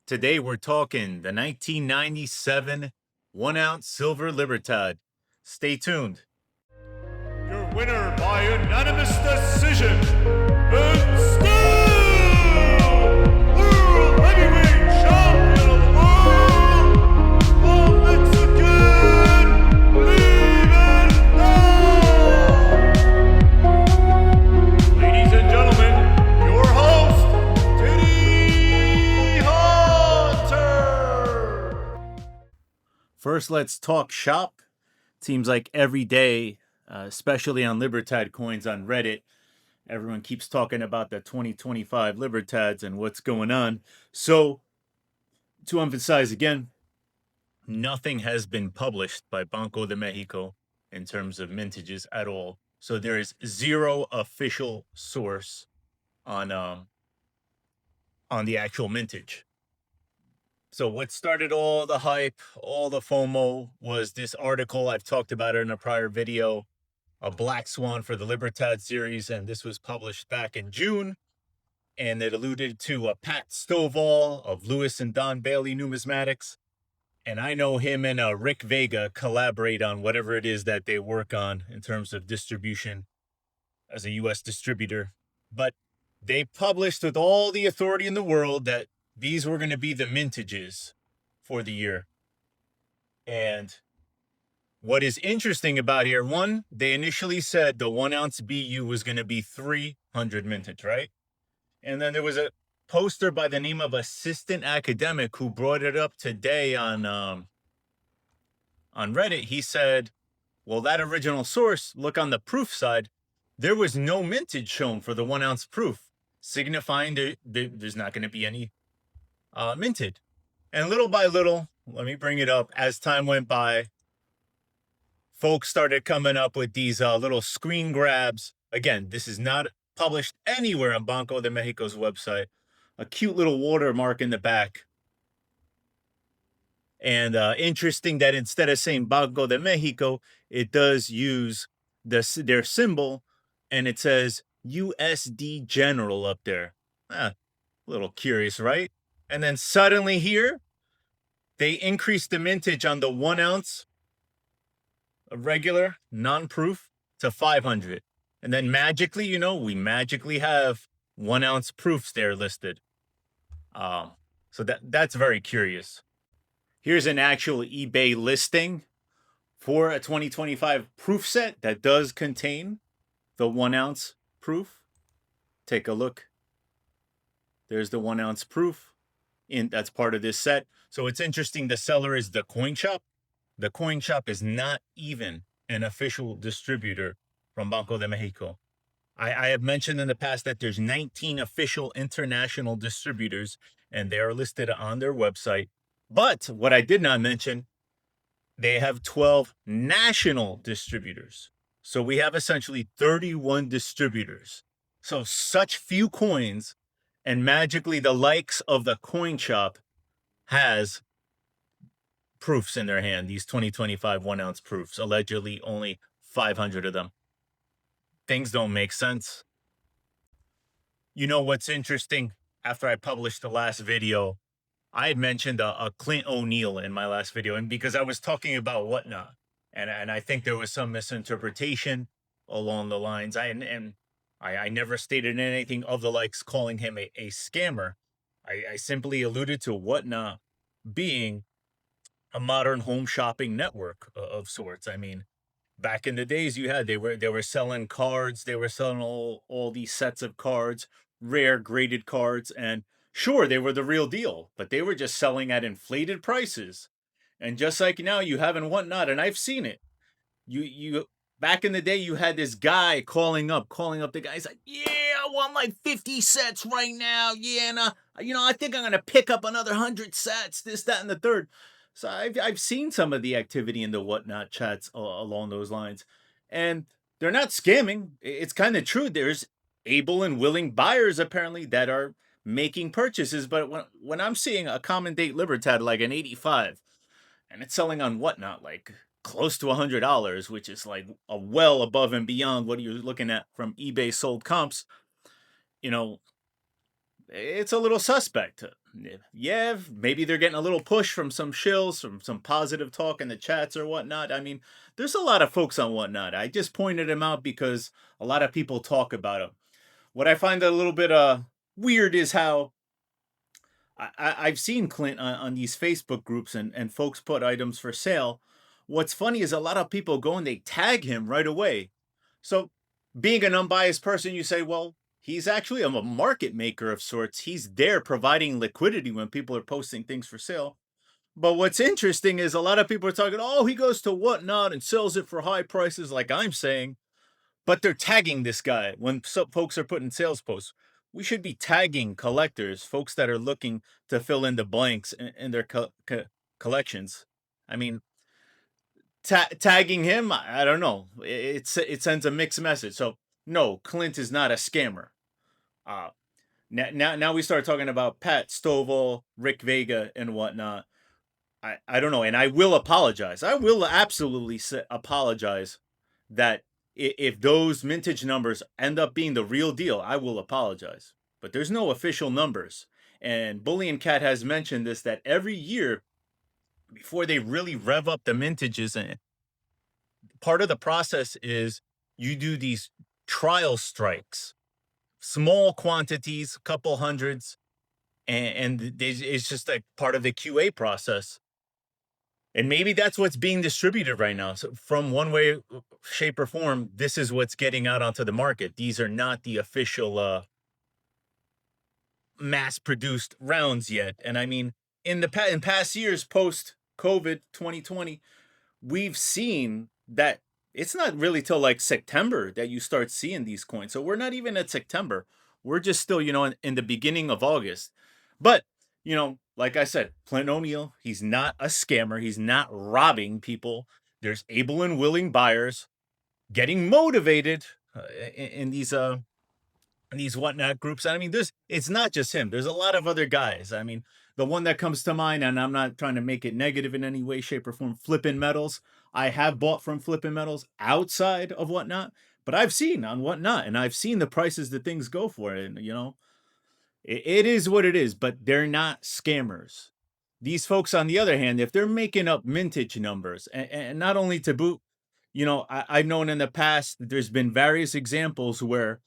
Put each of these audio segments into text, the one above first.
Today we're talking the 1997 1-ounce Silver Libertad. Stay tuned. Your winner by unanimous decision, and still World Heavyweight Champion of the World, the Mexican Libertads. Ladies and gentlemen, your host, Titty Hunter. First, let's talk shop. Seems like every day, especially on Libertad coins on Reddit, everyone keeps talking about the 2025 Libertads and what's going on. So, to emphasize again, nothing has been published by Banco de Mexico in terms of mintages at all. So there is zero official source on the actual mintage. So what started all the hype, all the FOMO, was this article. I've talked about it in a prior video, a Black Swan for the Libertad series, and this was published back in June. And it alluded to a Pat Stovall of Lewis and Don Bailey Numismatics. And I know him and Rick Vega collaborate on whatever it is that they work on in terms of distribution as a U.S. distributor. But they published with all the authority in the world that these were going to be the mintages for the year. And what is interesting about here, one, they initially said the 1-ounce BU was going to be 300 mintage, right? And then there was a poster by the name of Assistant Academic who brought it up today on Reddit. He said, well, that original source, look on the proof side, there was no mintage shown for the 1-ounce proof, signifying there's not going to be any minted. And little by little, let me bring it up, as time went by, folks started coming up with these little screen grabs. Again, this is not published anywhere on Banco de Mexico's website. A cute little watermark in the back. And interesting that instead of saying Banco de Mexico, it does use their symbol, and it says USD General up there. A little curious, right? And then suddenly here, they increased the mintage on the 1-ounce, a regular, non-proof, to 500. And then magically, we magically have 1-ounce proofs there listed. So that's very curious. Here's an actual eBay listing for a 2025 proof set that does contain the 1-ounce proof. Take a look. There's the 1-ounce proof. That's part of this set. So it's interesting. The seller is the Coin Shop. The Coin Shop is not even an official distributor from Banco de Mexico. I have mentioned in the past that there's 19 official international distributors, and they are listed on their website. But what I did not mention, they have 12 national distributors. So we have essentially 31 distributors. So such few coins, and magically the likes of the Coin Shop has proofs in their hand, these 2025 1-ounce proofs, allegedly only 500 of them. Things don't make sense. You know what's interesting? After I published the last video, I had mentioned a Clint O'Neill in my last video, and because I was talking about whatnot, and I think there was some misinterpretation along the lines. I never stated anything of the likes calling him a scammer. I simply alluded to whatnot being a modern home shopping network of sorts. I mean, back in the days, they were selling cards, they were selling all these sets of cards, rare graded cards, and sure, they were the real deal, but they were just selling at inflated prices. And just like now, you have and whatnot, and I've seen it. You back in the day, you had this guy calling up the guy. He's like, yeah, I want like 50 sets right now. Yeah, and I think I'm gonna pick up another 100 sets, this, that, and the third. So I've seen some of the activity in the whatnot chats along those lines, and they're not scamming. It's kind of true. There's able and willing buyers apparently that are making purchases. But when I'm seeing a common date Libertad like an 85, and it's selling on whatnot like close to $100, which is like a well above and beyond what you're looking at from eBay sold comps, it's a little suspect. Yeah, maybe they're getting a little push from some shills, from some positive talk in the chats or whatnot. I mean, there's a lot of folks on whatnot. I just pointed him out because a lot of people talk about him. What I find a little bit weird is how I've seen Clint on these Facebook groups and folks put items for sale. What's funny is a lot of people go and they tag him right away. So, being an unbiased person, you say, well, he's actually a market maker of sorts. He's there providing liquidity when people are posting things for sale. But what's interesting is a lot of people are talking, oh, he goes to whatnot and sells it for high prices, like I'm saying. But they're tagging this guy when some folks are putting sales posts. We should be tagging collectors, folks that are looking to fill in the blanks in their collections. I mean, tagging him, I don't know. It sends a mixed message. So no, Clint is not a scammer. Uh, now we start talking about Pat Stovall, Rick Vega, and whatnot. I don't know, and I will apologize. I will absolutely apologize that if those mintage numbers end up being the real deal, I will apologize. But there's no official numbers. And Bullion Cat has mentioned this that every year before they really rev up the mintages, and part of the process is you do these trial strikes, small quantities, a couple hundreds, and it's just like part of the QA process. And maybe that's what's being distributed right now. So from one way, shape, or form, this is what's getting out onto the market. These are not the official mass-produced rounds yet. And I mean, in past years, post COVID 2020, we've seen that it's not really till like September that you start seeing these coins. So we're not even at September. We're just still, in the beginning of August. But, like I said, Clint O'Neill, he's not a scammer. He's not robbing people. There's able and willing buyers getting motivated in these whatnot groups. I mean, it's not just him. There's a lot of other guys. I mean, the one that comes to mind, and I'm not trying to make it negative in any way, shape, or form, Flippin' Metals. I have bought from Flippin' Metals outside of whatnot, but I've seen on whatnot, and I've seen the prices that things go for. And it is what it is, but they're not scammers. These folks, on the other hand, if they're making up mintage numbers, and not only to boot, I've known in the past that there's been various examples where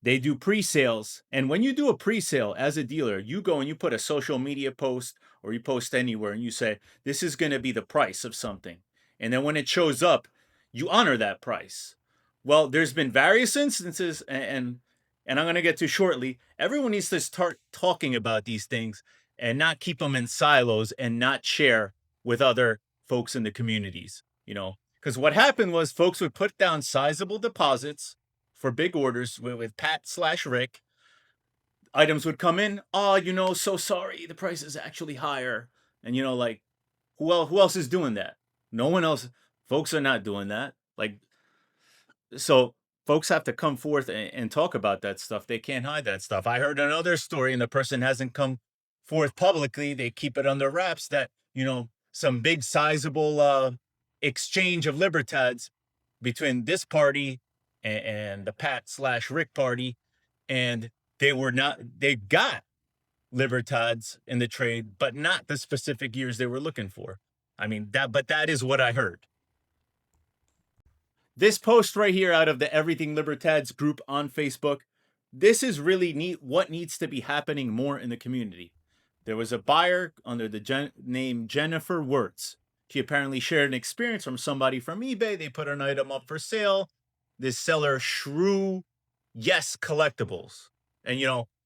they do pre-sales. And when you do a pre-sale as a dealer, you go and you put a social media post or you post anywhere and you say, this is going to be the price of something. And then when it shows up, you honor that price. Well, there's been various instances, and I'm going to get to shortly. Everyone needs to start talking about these things and not keep them in silos and not share with other folks in the communities, because what happened was folks would put down sizable deposits for big orders with Pat/Rick. Items would come in. Oh, so sorry, the price is actually higher. And like, who else is doing that? No one else. Folks are not doing that. Like, so folks have to come forth and talk about that stuff. They can't hide that stuff. I heard another story, and the person hasn't come forth publicly. They keep it under wraps that, some big sizable exchange of Libertads between this party and the Pat/Rick party, and they got Libertads in the trade, but not the specific years they were looking for. I mean, but that is what I heard. This post right here out of the Everything Libertads group on Facebook, this is really neat. What needs to be happening more in the community? There was a buyer under the name Jennifer Wirtz. She apparently shared an experience from somebody from eBay. They put an item up for sale. This seller, Shrew Yes Collectibles. And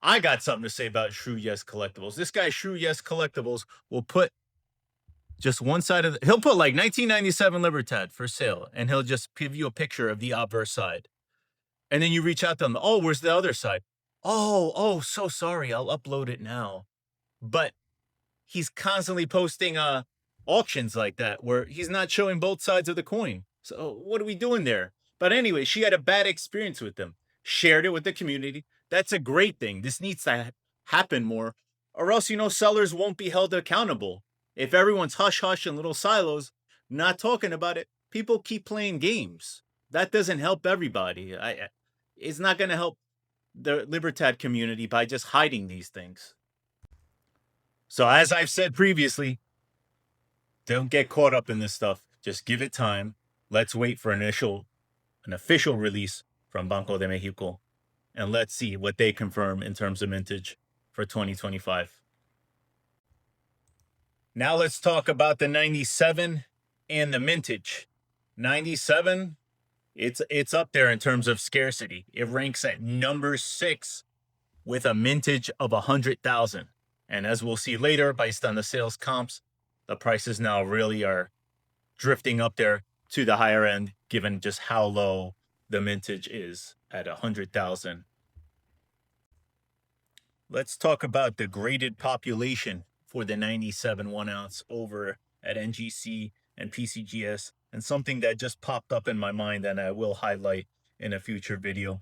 I got something to say about Shrew Yes Collectibles. This guy, Shrew Yes Collectibles, will put just one side of he'll put like 1997 Libertad for sale, and he'll just give you a picture of the obverse side. And then you reach out to them. Oh, where's the other side? Oh, so sorry. I'll upload it now. But he's constantly posting auctions like that where he's not showing both sides of the coin. So what are we doing there? But anyway, she had a bad experience with them. Shared it with the community. That's a great thing. This needs to happen more, or else sellers won't be held accountable. If everyone's hush hush in little silos, not talking about it, people keep playing games. That doesn't help everybody. It's not going to help the Libertad community by just hiding these things. So as I've said previously, don't get caught up in this stuff. Just give it time. Let's wait for an official release from Banco de Mexico, and let's see what they confirm in terms of mintage for 2025. Now let's talk about the 97 and the mintage. 97, it's up there in terms of scarcity. It ranks at number 6 with a mintage of 100,000. And as we'll see later, based on the sales comps, the prices now really are drifting up there to the higher end, given just how low the mintage is at 100,000. Let's talk about the graded population for the 97 1 ounce over at NGC and PCGS, and something that just popped up in my mind and I will highlight in a future video.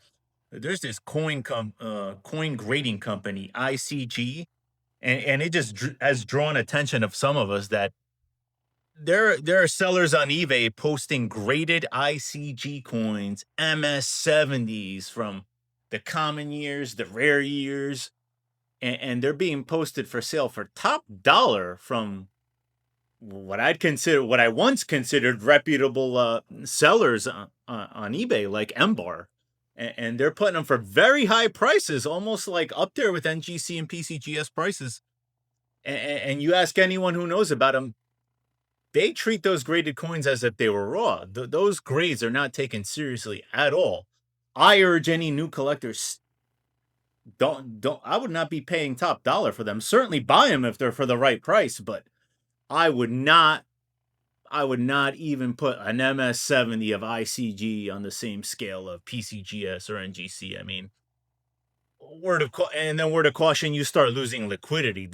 There's this coin grading company, ICG, and it just has drawn attention of some of us that there are sellers on eBay posting graded ICG coins, MS70s from the common years, the rare years, and they're being posted for sale for top dollar from what I once considered reputable sellers on eBay, like Mbar, and they're putting them for very high prices, almost like up there with NGC and PCGS prices. And you ask anyone who knows about them, they treat those graded coins as if they were raw. Those grades are not taken seriously at all. I urge any new collectors, don't I would not be paying top dollar for them. Certainly buy them if they're for the right price, but I would not even put an MS70 of ICG on the same scale of PCGS or NGC. I mean, word of caution, you start losing liquidity.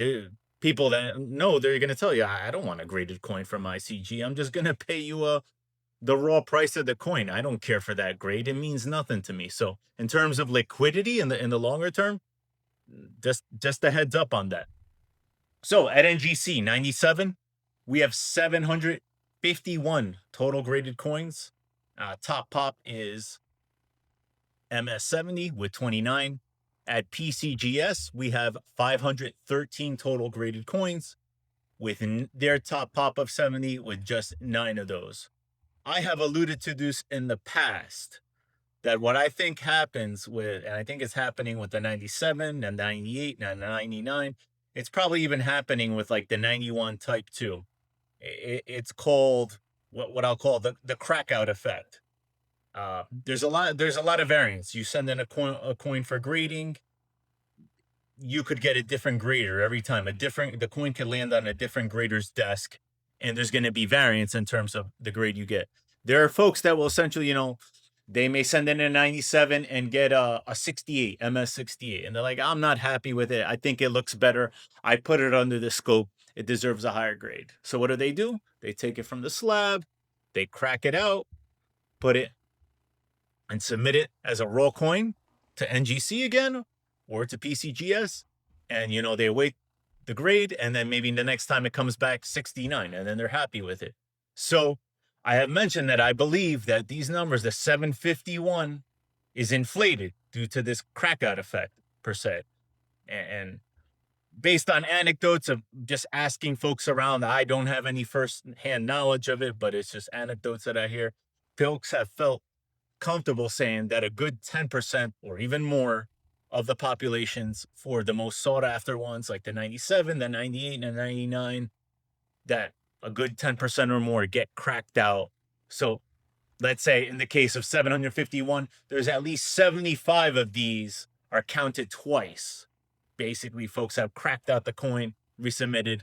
People that know, they're going to tell you, I don't want a graded coin from ICG. I'm just going to pay you the raw price of the coin. I don't care for that grade. It means nothing to me. So in terms of liquidity in the longer term, just a heads up on that. So at NGC 97, we have 751 total graded coins. Top pop is MS70 with 29. At PCGS, we have 513 total graded coins with their top pop of 70 with just 9 of those. I have alluded to this in the past, that what I think happens with, and I think it's happening with the 97 and 98 and 99, it's probably even happening with like the 91 Type 2. It's called what I'll call the crack out effect. There's a lot of variants. You send in a coin for grading, you could get a different grader every time. The coin could land on a different grader's desk, and there's going to be variance in terms of the grade you get. There are folks that will essentially, they may send in a 97 and get a 68, MS68, and they're like, I'm not happy with it. I think it looks better. I put it under the scope. It deserves a higher grade. So what do? They take it from the slab, they crack it out, put it, and submit it as a raw coin to NGC again or to PCGS. And, they await the grade, and then maybe the next time it comes back 69, and then they're happy with it. So I have mentioned that I believe that these numbers, the 751, is inflated due to this crackout effect, per se. And based on anecdotes of just asking folks around, I don't have any first-hand knowledge of it, but it's just anecdotes that I hear. Folks have felt comfortable saying that a good 10% or even more of the populations for the most sought-after ones, like the 97, the 98, and the 99, that a good 10% or more get cracked out. So let's say in the case of 751, there's at least 75 of these are counted twice. Basically, folks have cracked out the coin, resubmitted,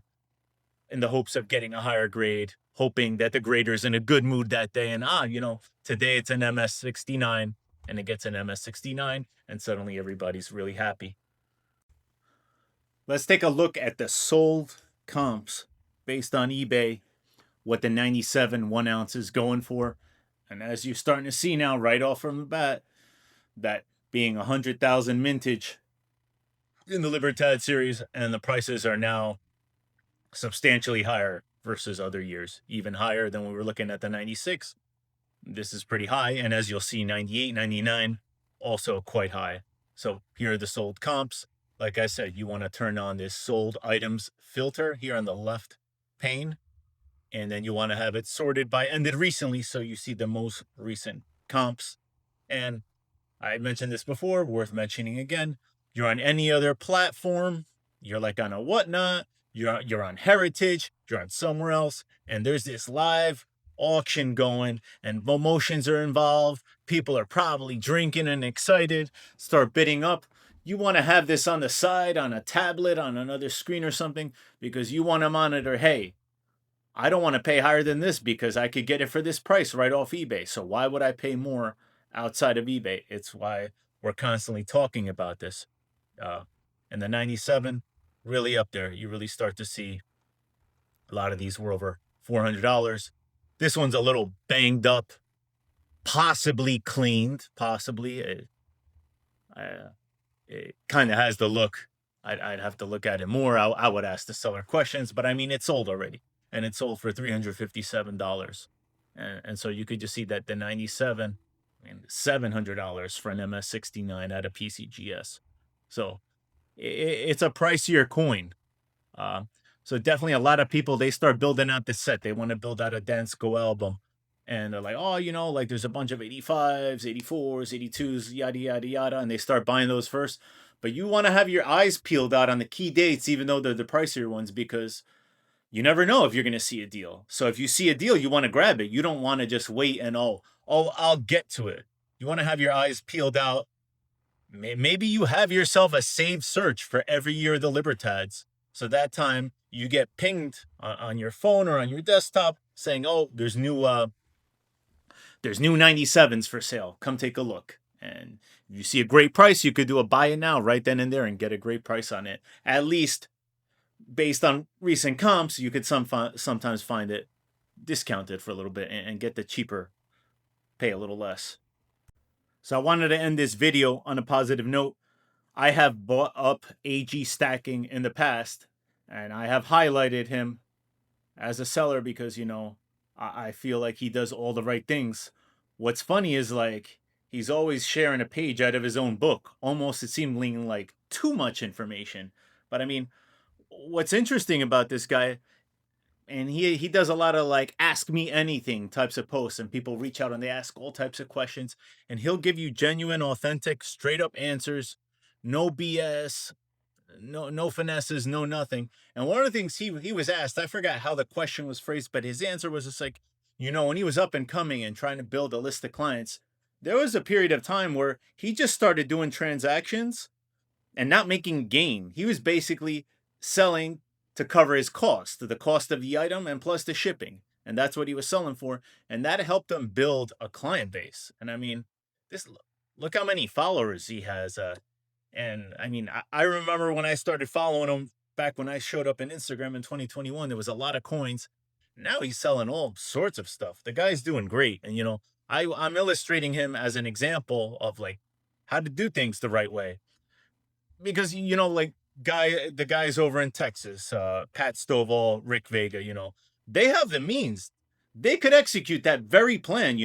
in the hopes of getting a higher grade, hoping that the grader's in a good mood that day. And, today it's an MS69, and it gets an MS69, and suddenly everybody's really happy. Let's take a look at the sold comps based on eBay, what the 97 1 ounce is going for. And as you're starting to see now, right off from the bat, that being 100,000 mintage in the Libertad series, and the prices are now substantially higher versus other years, even higher than we were looking at the 96. This is pretty high, and as you'll see, 98, 99, also quite high. So here are the sold comps. Like I said, you want to turn on this sold items filter here on the left pane, and then you want to have it sorted by ended recently so you see the most recent comps. And I mentioned this before, worth mentioning again. You're on any other platform, you're like on a whatnot, you're on Heritage, you're on somewhere else, and there's this live auction going, and promotions are involved. People are probably drinking and excited, start bidding up. You want to have this on the side, on a tablet, on another screen or something, because you want to monitor, hey, I don't want to pay higher than this because I could get it for this price right off eBay. So why would I pay more outside of eBay? It's why we're constantly talking about this. Uh, and the 97, really up there. You really start to see a lot of these were over $400. This one's a little banged up, possibly cleaned, possibly. It kind of has the look. I'd have to look at it more. I would ask the seller questions, but I mean, it sold already, and it sold for $357. And so you could just see that the 97, I mean, $700 for an MS69 at a PCGS. So it's a pricier coin. Uh, so definitely a lot of people, they start building out the set. They want to build out a Dansko album. And they're like, oh, like there's a bunch of 85s, 84s, 82s, yada, yada, yada. And they start buying those first. But you want to have your eyes peeled out on the key dates, even though they're the pricier ones, because you never know if you're going to see a deal. So if you see a deal, you want to grab it. You don't want to just wait and, I'll get to it. You want to have your eyes peeled out. Maybe you have yourself a saved search for every year of the Libertads. So that time you get pinged on your phone or on your desktop saying, oh, there's new 97s for sale. Come take a look. And if you see a great price, you could do a buy it now right then and there and get a great price on it. At least based on recent comps, you could sometimes find it discounted for a little bit and get the cheaper, pay a little less. So I wanted to end this video on a positive note. I have bought up AgStacking in the past, and I have highlighted him as a seller because, I feel like he does all the right things. What's funny is like he's always sharing a page out of his own book. Almost it seemed like too much information. But I mean, what's interesting about this guy, and he does a lot of like ask me anything types of posts, and people reach out and they ask all types of questions, and he'll give you genuine, authentic, straight up answers, no BS, no finesses, no nothing. And one of the things he was asked, I forgot how the question was phrased, but his answer was just like, when he was up and coming and trying to build a list of clients, there was a period of time where he just started doing transactions and not making gain. He was basically selling to cover his cost, the cost of the item and plus the shipping. And that's what he was selling for. And that helped him build a client base. And I mean, look how many followers he has. And I mean, I remember when I started following him back when I showed up in Instagram in 2021, there was a lot of coins. Now he's selling all sorts of stuff. The guy's doing great. And, I'm illustrating him as an example of like how to do things the right way. Because, like the guys over in Texas, Pat Stovall, Rick Vega, they have the means. They could execute that very plan,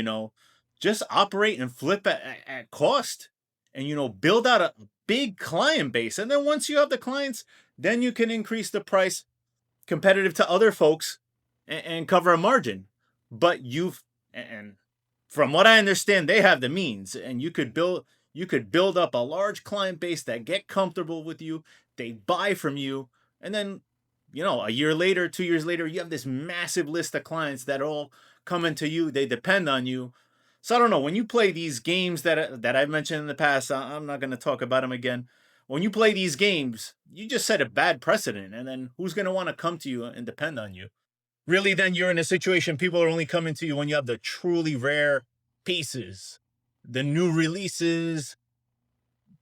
just operate and flip at cost and, build out a big client base. And then once you have the clients, then you can increase the price competitive to other folks and cover a margin. But and from what I understand, they have the means, and you could build up a large client base that get comfortable with you. They buy from you, and then, a year later, 2 years later, you have this massive list of clients that are all coming to you. They depend on you. So I don't know, when you play these games that I've mentioned in the past, I'm not going to talk about them again. When you play these games, you just set a bad precedent, and then who's going to want to come to you and depend on you? Really, then you're in a situation people are only coming to you when you have the truly rare pieces, the new releases,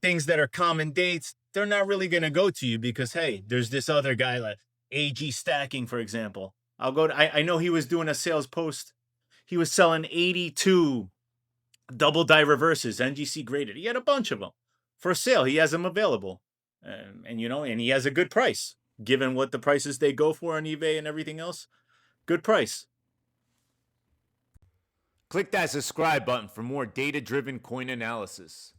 things that are common dates. They're not really going to go to you because, hey, there's this other guy like AgStacking, for example. I know he was doing a sales post. He was selling 82 double die reverses, NGC graded. He had a bunch of them for sale. He has them available. And he has a good price given what the prices they go for on eBay and everything else. Good price. Click that subscribe button for more data-driven coin analysis.